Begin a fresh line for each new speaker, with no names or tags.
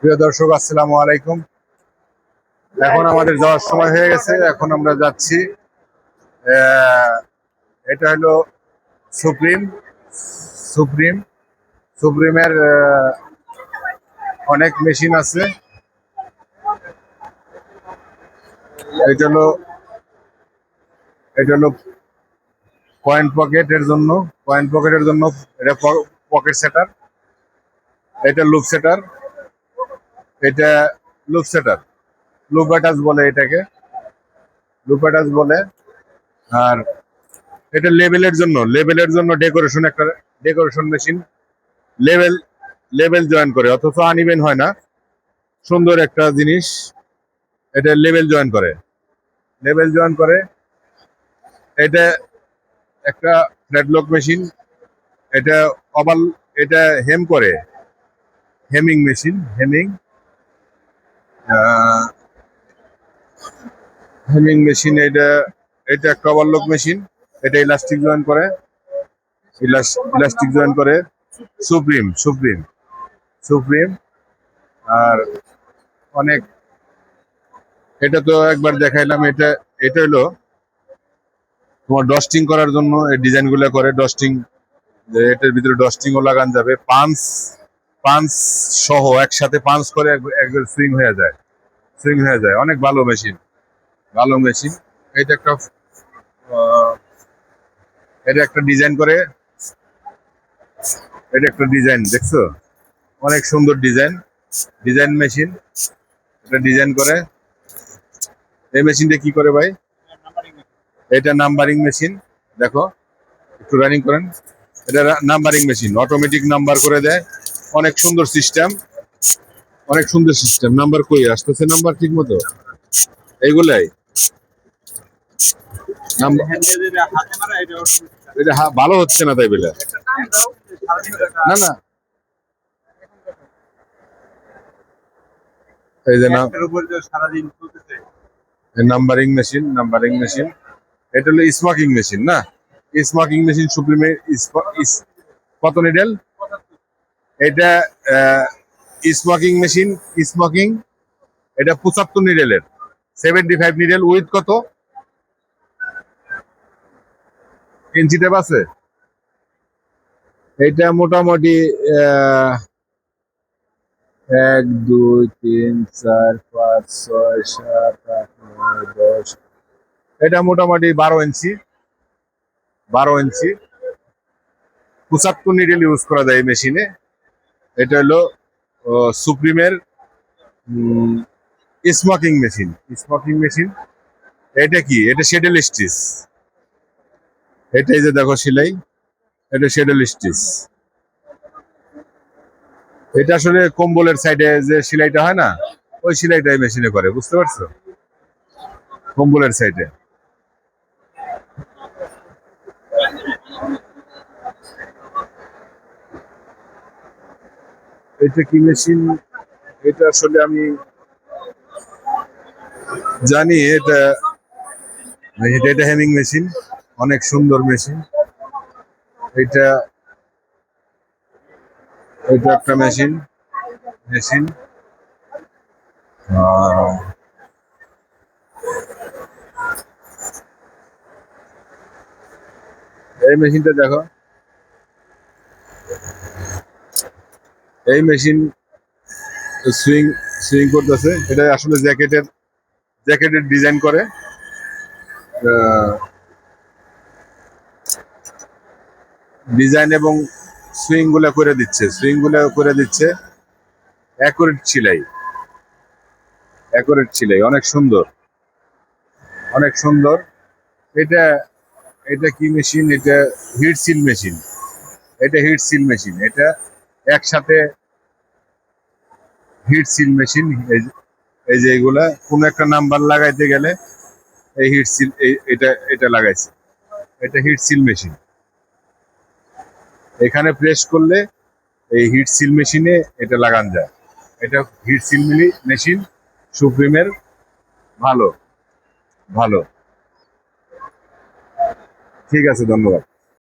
প্রিয় দর্শক, আসসালামু আলাইকুম। এখন আমাদের যাওয়ার সময় হয়ে গেছে। এখন আমরা যাচ্ছি। আহ, এটা হলো সুপ্রিম সুপ্রিম সুপ্রিমের অনেক মেশিন আছে। এটা হলো এটা হলো পকেটের জন্য এটা পকেট সেটার, এটা লুপ সেটার, এটা লুপ সেটার, লুপ বলে এটাকে, লুপ বলে। আর এটা লেবেলের জন্য decoration machine. Label label join করে, অথচ আনইভেন হয় না। সুন্দর একটা জিনিস। এটা লেবেল জয়েন করে। এটা একটা ফ্ল্যাটলক মেশিন। এটা ওভাল এটা হেমিং মেশিন। Hemming machine. এটা এটা একটা ওভারলক মেশিন। এটা ইলাস্টিক জয়েন করে। সুপ্রিম। আর অনেক, এটা তো একবার দেখাইলাম। এটা এটা হলো তোমার ডস্টিং করার জন্য এই ডিজাইন গুলো করে। ডস্টিং, এটার ভিতরে ডস্টিংও লাগান যাবে। পাঞ্চ সহ একসাথে পাঞ্চ করে একবার সুইং হয়ে যায়। অনেক ভালো মেশিন। এটা একটা আহ, এটা একটা ডিজাইন করে। এটা একটা ডিজাইন দেখছো, অনেক সুন্দর ডিজাইন মেশিন। এটা ডিজাইন করে। এই মেশিনটা কি করে ভাই? এটা নাম্বারিং মেশিন। দেখো, একটু রানিং করেন। এটা নাম্বারিং মেশিন, অটোমেটিক নাম্বার করে দেয়। অনেক সুন্দর সিস্টেম। নাম্বার কই আসতেছে? নাম্বার ঠিক মতো এইগুলাই এটা ভালো হচ্ছে না, তাই বলে না না। এই যে নাম্বারিং মেশিন। এটা হলো স্মোকিং মেশিন না? স্মোকিং মেশিন সুপ্রিমের। কত নিডেল? এটা স্মোকিং মেশিন। স্মোকিং, এটা 75 নিডেলের, 75 নিডেল। উইথ কত ইঞ্চি টেপ আছে? এটা মোটামুটি আহ, 1 2 3 4 5 6 7 8 9 10। এটা মোটামুটি 12 ইঞ্চি। 75 নিডেল ইউজ করা যায় এই মেশিনে। এটা হলো সুপ্রিমের স্মোকিং মেশিন। এটা কি? এটা শেডেল স্টিচ। এটাই যে দেখো সেলাই, এটা শেডেল স্টিচ। এটা আসলে কম্বলের সাইডে যে সেলাইটা হয় না, ওই সেলাইটা এই মেশিনে করে, বুঝতে পারছো? কম্বলের সাইডে। এটা কি মেশিন? এটা আসলে আমি জানি। এটা হেমিং মেশিন, অনেক সুন্দর মেশিন। এটা এটা একটা মেশিন। আহ, এই মেশিনটা দেখো। এই মেশিন সুইং সুইং করতেছে। এটা আসলে জ্যাকেটের ডিজাইন করে। ডিজাইন এবং সুইং গুলা করে দিচ্ছে অ্যাকুরেট ছিলাই। অনেক সুন্দর। এটা এটা কি মেশিন? এটা হিট সিল মেশিন। এটা একসাথে হিট সিল মেশিন। এই যে এগুলা কোন একটা নাম্বার লাগাইতে গেলে এই হিট সিল, এটা লাগাইছে। এটা হিট সিল মেশিন। এখানে প্রেস করলে এই হিট সিল মেশিনে এটা লাগান যায়। এটা হিট সিল মেশিন সুপ্রিমের। ভালো ভালো। ঠিক আছে, ধন্যবাদ।